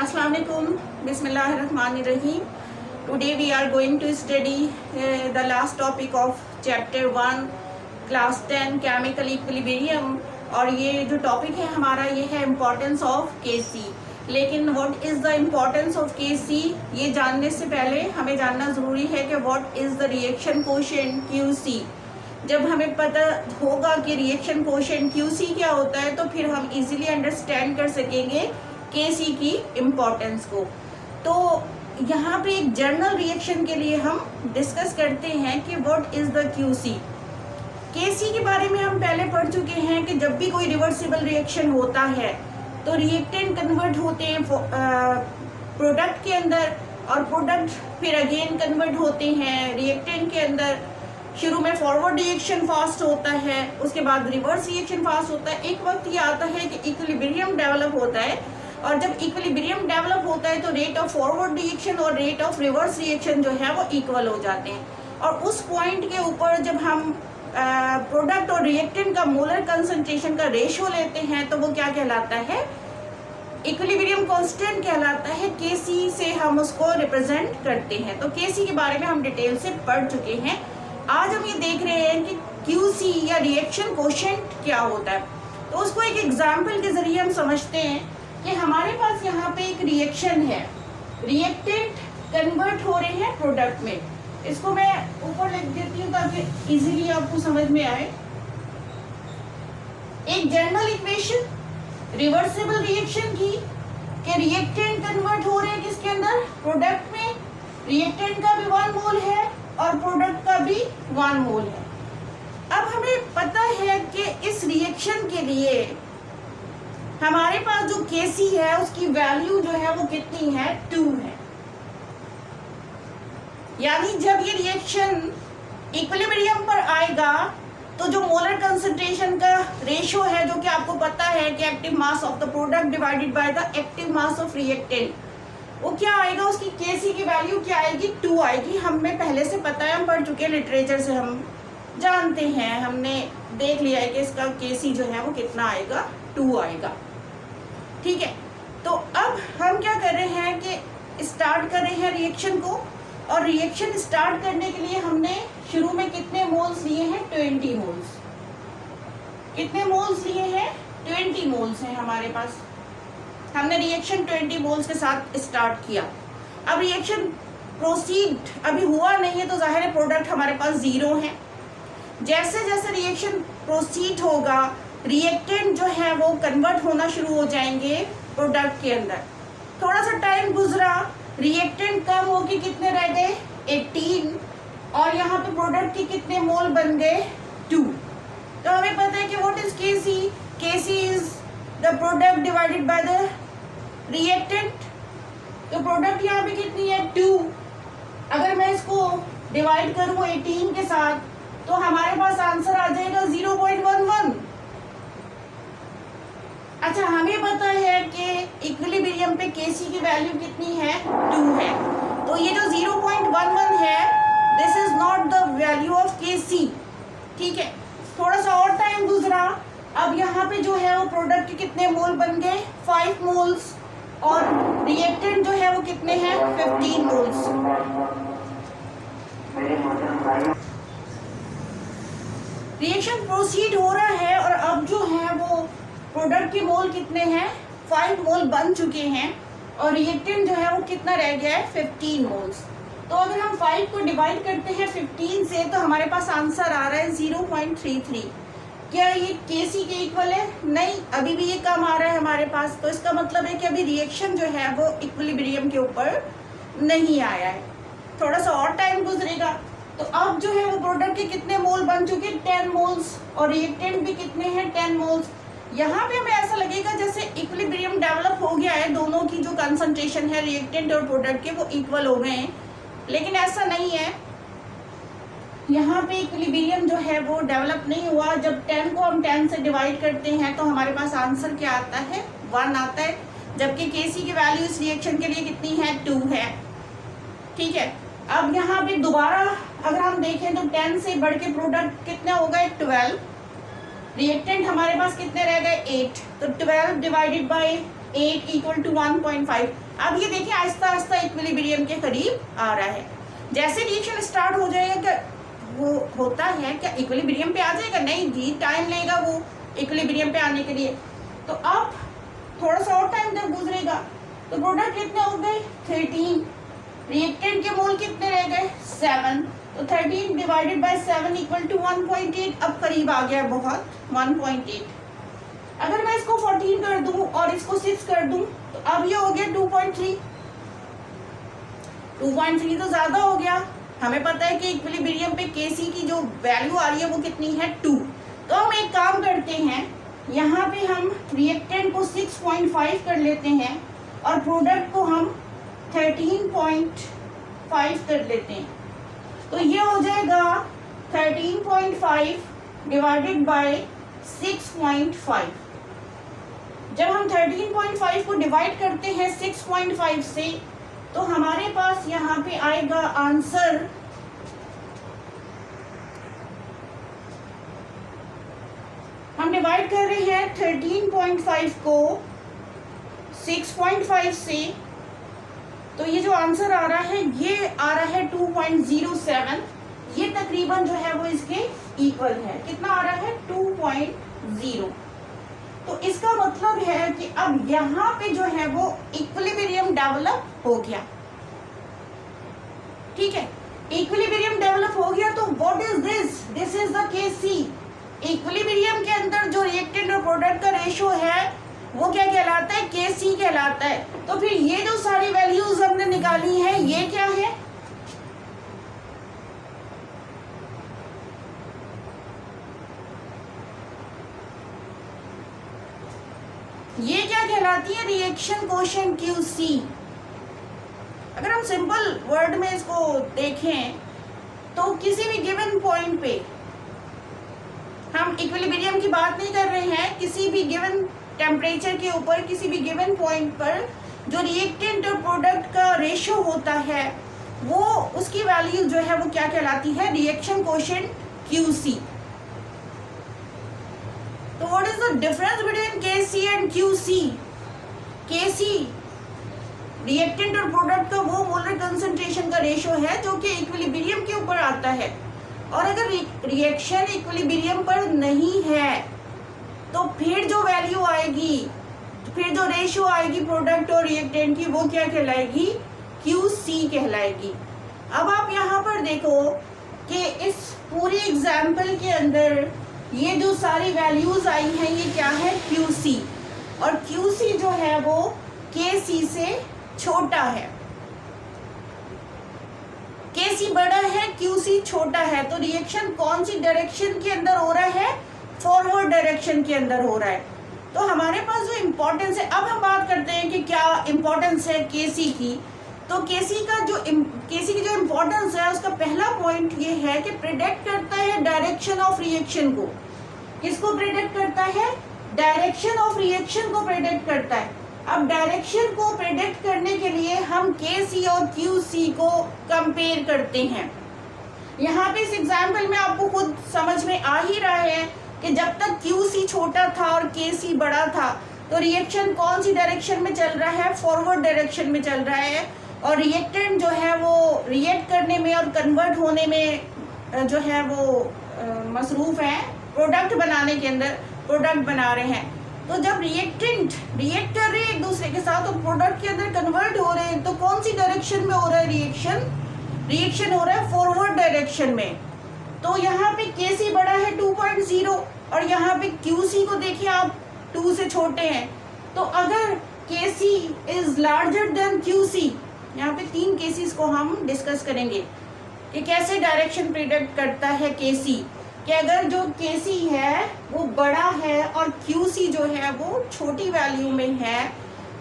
Assalamu alaikum. Bismillahirrahmanirrahim. Today we are going to study the last topic of chapter 1 class 10 chemical equilibrium. और ये जो topic है हमारा ये है इम्पोर्टेंस ऑफ केसी. लेकिन what is the importance of KC ये जानने से पहले हमें जानना ज़रूरी है कि what is the reaction coefficient QC. जब हमें पता होगा कि रिएक्शन कोएफिशिएंट क्यूसी क्या होता है तो फिर हम इजीली अंडरस्टैंड कर सकेंगे केसी की इम्पोर्टेंस को. तो यहाँ पे एक जर्नल रिएक्शन के लिए हम डिस्कस करते हैं कि व्हाट इज़ द क्यूसी. केसी के बारे में हम पहले पढ़ चुके हैं कि जब भी कोई रिवर्सिबल रिएक्शन होता है तो रिएक्टेंट कन्वर्ट होते हैं प्रोडक्ट के अंदर और प्रोडक्ट फिर अगेन कन्वर्ट होते हैं रिएक्टेंट के अंदर. शुरू में फॉरवर्ड रिएक्शन फास्ट होता है, उसके बाद रिवर्स रिएक्शन फास्ट होता है. एक वक्त ये आता है कि इक्विलिब्रियम डेवलप होता है और जब इक्विलिब्रियम डेवलप होता है तो रेट ऑफ फॉरवर्ड रिएक्शन और रेट ऑफ रिवर्स रिएक्शन जो है वो इक्वल हो जाते हैं. और उस पॉइंट के ऊपर जब हम प्रोडक्ट और रिएक्टेंट का मोलर कंसंट्रेशन का रेशियो लेते हैं तो वो क्या कहलाता है, इक्विलिब्रियम कांस्टेंट कहलाता है. केसी से हम उसको रिप्रेजेंट करते हैं. तो केसी के बारे में हम डिटेल से पढ़ चुके हैं. आज हम ये देख रहे हैं कि क्यूसी या रिएक्शन कोएफिशिएंट क्या होता है. तो उसको एक एग्जाम्पल के जरिए हम समझते हैं कि हमारे पास यहाँ पे एक रिएक्शन है, रिएक्टेंट कन्वर्ट हो रहे हैं प्रोडक्ट में. इसको मैं ऊपर लिख देती हूँ ताकि इजीली आपको समझ में आए. एक जनरल इक्वेशन रिवर्सिबल रिएक्शन की कि रिएक्टेंट कन्वर्ट हो रहे हैं किसके अंदर, प्रोडक्ट में. रिएक्टेंट का भी 1 मोल है और प्रोडक्ट का भी 1 मोल है. अब हमें पता है कि इस रिएक्शन के लिए हमारे पास जो केसी है उसकी वैल्यू जो है वो कितनी है, 2 है. यानी जब ये रिएक्शन इक्विलिब्रियम पर आएगा तो जो मोलर कंसंट्रेशन का रेशियो है जो कि आपको पता है कि active mass of the product divided by the active mass of reactant, वो क्या आएगा, उसकी केसी की वैल्यू क्या आएगी, 2 आएगी. हमें पहले से पता है, हम पढ़ चुके हैं लिटरेचर से, हम जानते हैं, हमने देख लिया है कि इसका केसी जो है वो कितना आएगा, 2 आएगा. ठीक है. तो अब हम क्या कर रहे हैं कि स्टार्ट कर रहे हैं रिएक्शन को. और रिएक्शन स्टार्ट करने के लिए हमने शुरू में कितने मोल्स लिए हैं, 20 मोल्स. कितने मोल्स लिए हैं, 20 मोल्स हैं हमारे पास. हमने रिएक्शन 20 मोल्स के साथ स्टार्ट किया. अब रिएक्शन प्रोसीड अभी हुआ नहीं है तो जाहिर है प्रोडक्ट हमारे पास 0 है. जैसे जैसे रिएक्शन प्रोसीड होगा रिएक्टेंट जो है वो कन्वर्ट होना शुरू हो जाएंगे प्रोडक्ट के अंदर. थोड़ा सा टाइम गुजरा, रिएक्टेंट कम होके कितने रह गए, 18. और यहाँ पे प्रोडक्ट के कितने मोल बन गए, 2. तो हमें पता है कि what is KC. KC is the product divided by the reactant. तो प्रोडक्ट यहाँ पे कितनी है, 2. अगर मैं इसको डिवाइड करूँ 18 के साथ तो हमारे पास आंसर आ जाएगा 0.11. अच्छा, हमें पता है कि इक्विलिब्रियम पे केसी की वैल्यू कितनी है, 2 है. तो ये जो 0.11 है this is not the value of KC. ठीक है. थोड़ा सा और टाइम गुजरा, अब यहाँ पे जो है वो प्रोडक्ट के कितने मोल बन गए, 5 मोल्स. और रिएक्टेंट जो है वो कितने हैं, 15 मोल्स. रिएक्शन प्रोसीड हो रहा है और अब जो है वो प्रोडक्ट के मोल कितने हैं, 5 मोल बन चुके हैं और रिएक्टेंट जो है वो कितना रह गया है, 15 मोल्स. तो अगर हम 5 को डिवाइड करते हैं 15 से तो हमारे पास आंसर आ रहा है 0.33. क्या ये केसी के इक्वल है, नहीं, अभी भी ये कम आ रहा है हमारे पास. तो इसका मतलब है कि अभी रिएक्शन जो है वो इक्विलिब्रियम के ऊपर नहीं आया है. थोड़ा सा और टाइम गुजरेगा तो अब जो है वो प्रोडक्ट के कितने मोल बन चुके, 10 मोल्स. और रिएक्टेंट भी कितने हैं, 10 मोल्स. यहाँ पे हमें ऐसा लगेगा जैसे इक्विलिब्रियम डेवलप हो गया है, दोनों की जो कंसंट्रेशन है रिएक्टेंट और प्रोडक्ट के वो इक्वल हो गए हैं. लेकिन ऐसा नहीं है, यहाँ पे इक्विलिब्रियम जो है वो डेवलप नहीं हुआ. जब 10 को हम 10 से डिवाइड करते हैं तो हमारे पास आंसर क्या आता है, 1 आता है. जबकि केसी की वैल्यू इस रिएक्शन के लिए कितनी है, 2 है. ठीक है. अब यहाँ पे दोबारा अगर हम देखें तो 10 से बढ़ के प्रोडक्ट कितना हो गए, 12. रिएक्टेंट हमारे पास कितने रह गए, 8. तो 12 डिवाइडेड बाय 8 इक्वल टू 1.5। अब ये देखिए आहिस्ता आहिस्ता इक्विलिब्रियम के करीब आ रहा है। जैसे रिएक्शन स्टार्ट हो जाएगा क्या वो होता है, क्या इक्विलिब्रियम पे आ जाएगा? नहीं जी, टाइम लेगा वो इक्विलिब्रियम पे आने के लिए। तो अब थोड़ा सा और टाइम जब गुजरेगा तो प्रोडक्ट कितने हो गए 13, रिएक्टेंट के मोल कितने रह गए 7, तो 13 डिवाइडेड बाय 7 इक्वल टू 1.8। अब करीब आ गया बहुत 1.8। अगर मैं इसको 14 कर दूं और इसको 6 कर दूं तो अब ये हो गया 2.3। 2.3 तो ज्यादा हो गया। हमें पता है कि इक्विलिब्रियम पे Kc की जो वैल्यू आ रही है वो कितनी है 2। तो हम एक काम करते हैं, यहाँ पे हम रिएक्टेंट को 6.5 कर लेते हैं और प्रोडक्ट को हम 13.5 कर लेते हैं। तो ये हो जाएगा 13.5 डिवाइडेड बाय 6.5। जब हम 13.5 को डिवाइड करते हैं 6.5 से तो हमारे पास यहाँ पे आएगा आंसर हम डिवाइड कर रहे हैं 13.5 को 6.5 से, तो ये जो आंसर आ रहा है ये आ रहा है 2.07। ये तकरीबन जो है वो इसके इक्वल है। कितना आ रहा है 2.0। तो इसका मतलब है कि अब यहाँ पे जो है वो इक्विलिब्रियम डेवलप हो गया। ठीक है, इक्विलिब्रियम डेवलप हो गया। तो what is this? This is the Kc। Equilibrium के अंदर जो रिएक्टेंट और प्रोडक्ट का रेशो है वो क्या कहलाता है? Kc कहलाता है। तो फिर ये जो सारी वैल्यूज हमने निकाली है ये क्या है? ये क्या कहलाती है? Reaction coefficient Qc। अगर हम सिंपल वर्ड में इसको देखें तो किसी भी गिवन पॉइंट पे, हम इक्विलिब्रियम की बात नहीं कर रहे हैं, किसी भी गिवन टेम्परेचर के ऊपर किसी भी गिवन पॉइंट पर जो रिएक्टेंट और प्रोडक्ट का रेशो होता है वो उसकी वैल्यू जो है वो क्या कहलाती है? Reaction coefficient Qc। तो what is the difference between Kc and Qc? Kc reactant और प्रोडक्ट का वो मोलर कंसंट्रेशन का रेशो है जो कि इक्विलिब्रियम के ऊपर आता है। और अगर रिएक्शन इक्विलिब्रियम पर नहीं है तो फिर जो वैल्यू आएगी, फिर जो रेशो आएगी प्रोडक्ट और रिएक्टेंट की वो क्या कहलाएगी? Qc कहलाएगी। अब आप यहाँ पर देखो कि इस पूरे एग्जाम्पल के अंदर ये जो सारी वैल्यूज आई हैं ये क्या है? Qc। और Qc जो है वो Kc से छोटा है। Kc बड़ा है, Qc छोटा है। तो रिएक्शन कौन सी डायरेक्शन के अंदर हो रहा है? फॉरवर्ड डायरेक्शन के अंदर हो रहा है। तो हमारे पास जो इम्पोर्टेंस है, अब हम बात करते हैं कि क्या इम्पोर्टेंस है Kc की। तो Kc की जो इम्पोर्टेंस है उसका पहला पॉइंट ये है कि प्रेडिक्ट करता है डायरेक्शन ऑफ रिएक्शन को। किसको प्रेडिक्ट करता है? डायरेक्शन ऑफ रिएक्शन को प्रेडिक्ट करता है। अब डायरेक्शन को प्रेडिक्ट करने के लिए हम Kc और Qc को कंपेयर करते हैं। यहाँ पे इस एग्जाम्पल में आपको खुद समझ में आ ही रहा है कि जब तक Qc छोटा था और Kc बड़ा था तो रिएक्शन कौन सी डायरेक्शन में चल रहा है? फॉरवर्ड डायरेक्शन में चल रहा है। और रिएक्टेंट जो है वो रिएक्ट करने में और कन्वर्ट होने में जो है वो मसरूफ है, प्रोडक्ट बनाने के अंदर प्रोडक्ट बना रहे हैं। तो जब रिएक्टेंट रिएक्ट कर रहे हैं एक दूसरे के साथ तो प्रोडक्ट के अंदर कन्वर्ट हो रहे हैं, तो कौन सी डायरेक्शन में हो रहा है रिएक्शन हो रहा है फॉरवर्ड डायरेक्शन में। तो यहाँ पे Kc बड़ा है 2.0 और यहाँ पे Qc को देखिए आप 2 से छोटे हैं। तो अगर Kc is larger than Qc, यहाँ पे 3 केसेस को हम डिस्कस करेंगे कि कैसे डायरेक्शन प्रेडिक्ट करता है Kc। कि अगर जो Kc है वो बड़ा है और Qc जो है वो छोटी वैल्यू में है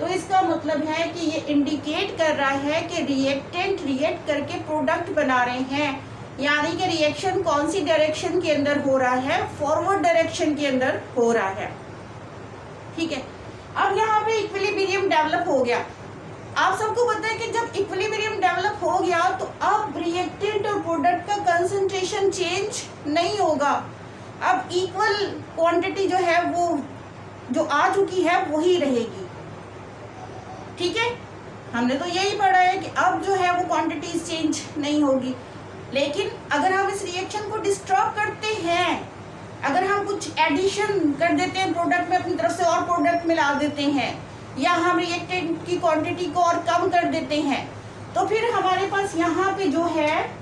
तो इसका मतलब है कि ये इंडिकेट कर रहा है कि रिएक्टेंट रिएक्ट करके प्रोडक्ट बना रहे हैं, यानी कि रिएक्शन कौन सी डायरेक्शन के अंदर हो रहा है? फॉरवर्ड डायरेक्शन के अंदर हो रहा है। ठीक है, अब यहाँ पे इक्विलिब्रियम डेवलप हो गया। आप सबको पता है कि जब इक्विलिब्रियम डेवलप हो गया तो अब रिएक्टेंट और प्रोडक्ट का कंसंट्रेशन चेंज नहीं होगा। अब इक्वल क्वांटिटी जो है वो जो आ चुकी है वही रहेगी। ठीक है, हमने तो यही पढ़ा है कि अब जो है वो क्वांटिटीज चेंज नहीं होगी। लेकिन अगर हम इस रिएक्शन को डिस्टर्ब करते हैं, अगर हम कुछ एडिशन कर देते हैं प्रोडक्ट में, अपनी तरफ से और प्रोडक्ट मिला देते हैं, या हम रिएक्टेंट की क्वांटिटी को और कम कर देते हैं, तो फिर हमारे पास यहाँ पे जो है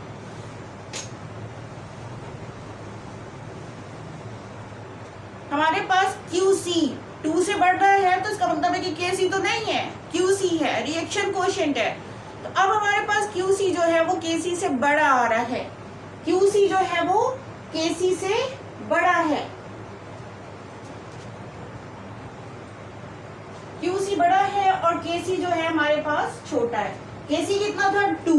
हमारे पास QC 2 से बढ़ रहा है, तो इसका मतलब है कि KC तो नहीं है, QC है, रिएक्शन कोएफिशिएंट है। तो अब हमारे पास QC जो है वो KC से बड़ा आ रहा है, QC जो है वो KC से बड़ा है, QC बड़ा है और KC जो है हमारे पास छोटा है। KC कितना था 2,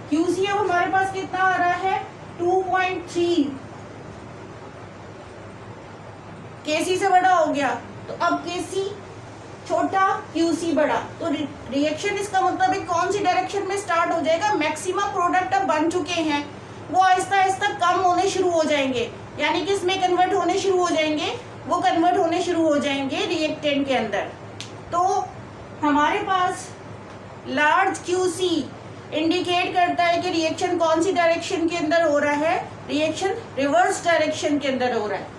QC अब हमारे पास कितना आ रहा है 2.3, KC से बड़ा हो गया, तो अब KC छोटा QC बड़ा, तो रिएक्शन इसका मतलब है कौन सी डायरेक्शन में स्टार्ट हो जाएगा, मैक्सिमम प्रोडक्ट अब बन चुके हैं, वो आहिस्ता आहिस्ता कम होने शुरू हो जाएंगे, यानी कि इसमें कन्वर्ट होने शुरू हो जाएंगे, वो कन्वर्ट होने शुरू हो जाएंगे रिएक्टेंट के अंदर। तो हमारे पास लार्ज QC इंडिकेट करता है कि रिएक्शन कौन सी डायरेक्शन के अंदर हो रहा है, रिएक्शन रिवर्स डायरेक्शन के अंदर हो रहा है।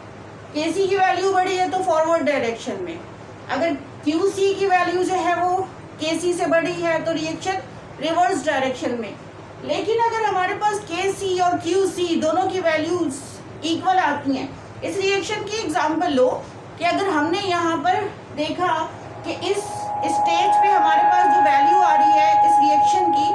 KC की वैल्यू बड़ी है तो फॉरवर्ड डायरेक्शन में, अगर QC की वैल्यू जो है वो KC से बड़ी है तो रिएक्शन रिवर्स डायरेक्शन में। लेकिन अगर हमारे पास KC और QC दोनों की वैल्यूज इक्वल आती हैं, इस रिएक्शन की एग्जांपल लो कि अगर हमने यहाँ पर देखा कि इस स्टेज पे हमारे पास जो वैल्यू आ रही है इस रिएक्शन की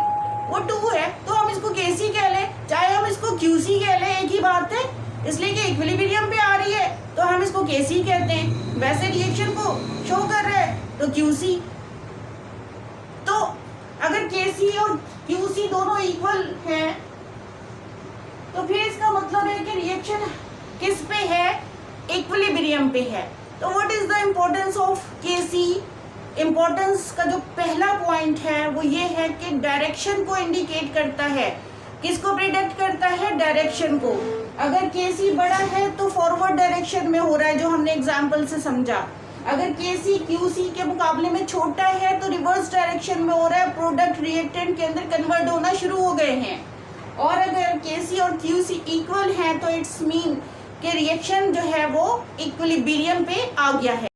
वो 2 है, तो हम इसको KC कह लें, चाहे हम इसको QC कह लें, एक ही बात है, इसलिए कि इक्विलिब्रियम पे आ रही है तो हम इसको KC कहते हैं, वैसे रिएक्शन को शो कर रहे हैं तो QC। तो अगर KC और QC दोनों इक्वल हैं तो फिर इसका मतलब है कि रिएक्शन किस पे है, इक्विलिब्रियम पे है। तो what is the importance of KC? Importance का जो पहला पॉइंट है वो ये है कि डायरेक्शन को इंडिकेट करता है, किसको प्रिडिक्ट करता है, डायरेक्शन को। अगर KC बड़ा है तो फॉरवर्ड डायरेक्शन में हो रहा है, जो हमने एग्जांपल से समझा। अगर KC QC के मुकाबले में छोटा है तो रिवर्स डायरेक्शन में हो रहा है, प्रोडक्ट रिएक्टेंट के अंदर कन्वर्ट होना शुरू हो गए हैं। और अगर KC और QC इक्वल हैं तो इट्स मीन कि रिएक्शन जो है वो इक्विलिब्रियम पे आ गया है।